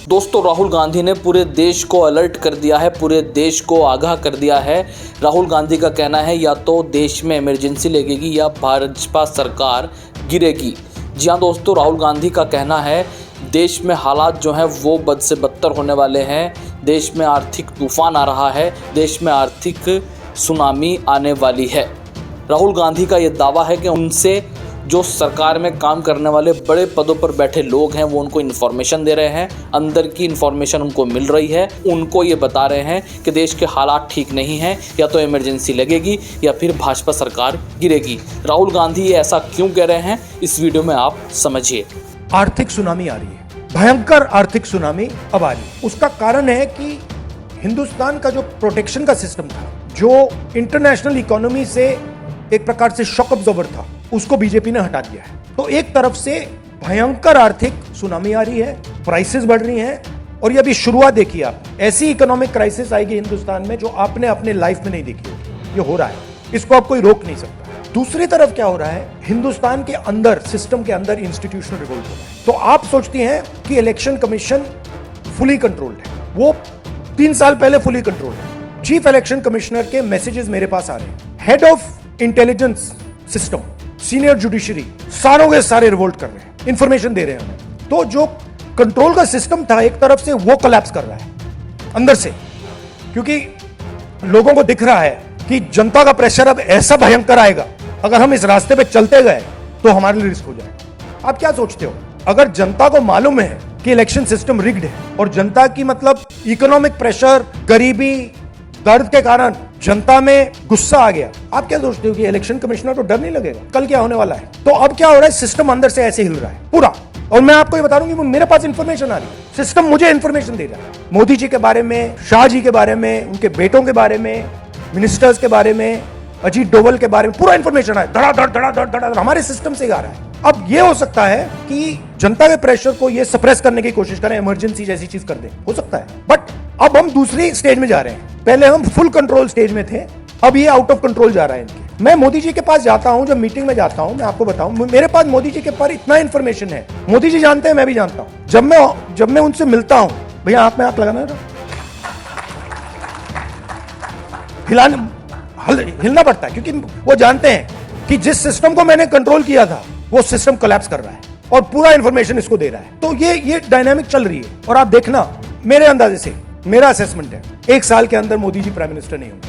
दोस्तों, राहुल गांधी ने पूरे देश को अलर्ट कर दिया है, पूरे देश को आगाह कर दिया है। राहुल गांधी का कहना है या तो देश में इमरजेंसी लगेगी या भाजपा सरकार गिरेगी। जी हाँ दोस्तों, राहुल गांधी का कहना है देश में हालात जो हैं वो बद से बदतर होने वाले हैं। देश में आर्थिक तूफान आ रहा है, देश में आर्थिक सुनामी आने वाली है। राहुल गांधी का ये दावा है कि उनसे जो सरकार में काम करने वाले बड़े पदों पर बैठे लोग हैं वो उनको इन्फॉर्मेशन दे रहे हैं, अंदर की इन्फॉर्मेशन उनको मिल रही है। उनको ये बता रहे हैं कि देश के हालात ठीक नहीं हैं, या तो इमरजेंसी लगेगी या फिर भाजपा सरकार गिरेगी। राहुल गांधी ये ऐसा क्यों कह रहे हैं, इस वीडियो में आप समझिए। आर्थिक सुनामी आ रही है, भयंकर आर्थिक सुनामी अब आ रही है। उसका कारण है कि हिंदुस्तान का जो प्रोटेक्शन का सिस्टम था, जो इंटरनेशनल इकोनॉमी से एक प्रकार से शॉक अब्जॉर्बर था, उसको बीजेपी ने हटा दिया है। तो एक तरफ से भयंकर आर्थिक सुनामी आ रही है, प्राइसेस बढ़ रही हैं, और ये अभी शुरुआत देखिए आप। ऐसी इकोनॉमिक क्राइसिस आएगी हिंदुस्तान में जो आपने अपने लाइफ में नहीं देखी होगी। ये हो रहा है, इसको आप कोई रोक नहीं सकता। दूसरी तरफ क्या हो रहा है, हिंदुस्तान के अंदर, सिस्टम के अंदर इंस्टीट्यूशनल रिवोल्ट हो रहा है। तो आप सोचती हैं कि इलेक्शन कमीशन फुली कंट्रोल्ड है, वो 3 साल पहले फुली कंट्रोल्ड है। चीफ इलेक्शन कमिश्नर के मैसेजेस मेरे पास आ रहे हैं, head of intelligence system, senior judiciary, सारों के सारे रिवोल्ट कर रहे हैं, इंफॉर्मेशन दे रहे हैं हमें। तो जो कंट्रोल का सिस्टम था एक तरफ से, वो कोलैप्स कर रहा है अंदर से, क्योंकि लोगों को दिख रहा है कि जनता का प्रेशर अब ऐसा भयंकर आएगा, अगर हम इस रास्ते पे चलते गए तो हमारे लिए रिस्क हो जाएगा। आप क्या सोचते हो, अगर जनता को मालूम है कि इलेक्शन सिस्टम रिग्ड है, और जनता की मतलब इकोनॉमिक प्रेशर, गरीबी, दर्द के कारण जनता में गुस्सा आ गया, आप क्या सोचते हो कि इलेक्शन कमिश्नर को डर नहीं लगेगा कल क्या होने वाला है? तो अब क्या हो रहा है, सिस्टम अंदर से ऐसे हिल रहा है पूरा। और मैं आपको ये बता दूं कि मेरे पास इंफॉर्मेशन आ रही है, सिस्टम मुझे इंफॉर्मेशन दे रहा है, मोदी जी के बारे में, शाह जी के बारे में, उनके बेटों के बारे में, मिनिस्टर्स के बारे में, अजीत डोवल के बारे में पूरा इंफॉर्मेशन है, धड़ा हमारे सिस्टम से आ रहा है। अब ये हो सकता है कि जनता के प्रेशर को ये सप्रेस करने की कोशिश करें, इमरजेंसी जैसी चीज कर दें, हो सकता है। बट अब हम दूसरी स्टेज में जा रहे हैं, पहले हम फुल कंट्रोल स्टेज में थे, अब ये आउट ऑफ कंट्रोल जा रहा है इनके। मैं मोदी जी के पास जाता हूं, जब मीटिंग में जाता हूं, मैं आपको बताऊं, मेरे पास मोदी जी के पास इतना इंफॉर्मेशन है, मोदी जी जानते हैं, मैं भी जानता हूं। जब मैं उनसे मिलता हूं, भैया हाथ में हाथ लगाना है, हिलना पड़ता है, क्योंकि वो जानते हैं कि जिस सिस्टम को मैंने कंट्रोल किया था वो सिस्टम कोलैप्स कर रहा है और पूरा इंफॉर्मेशन इसको दे रहा है। तो ये डायनामिक चल रही है। और आप देखना, मेरे अंदाजे से, मेरा असेसमेंट है, 1 साल के अंदर मोदी जी प्राइम मिनिस्टर नहीं होंगे।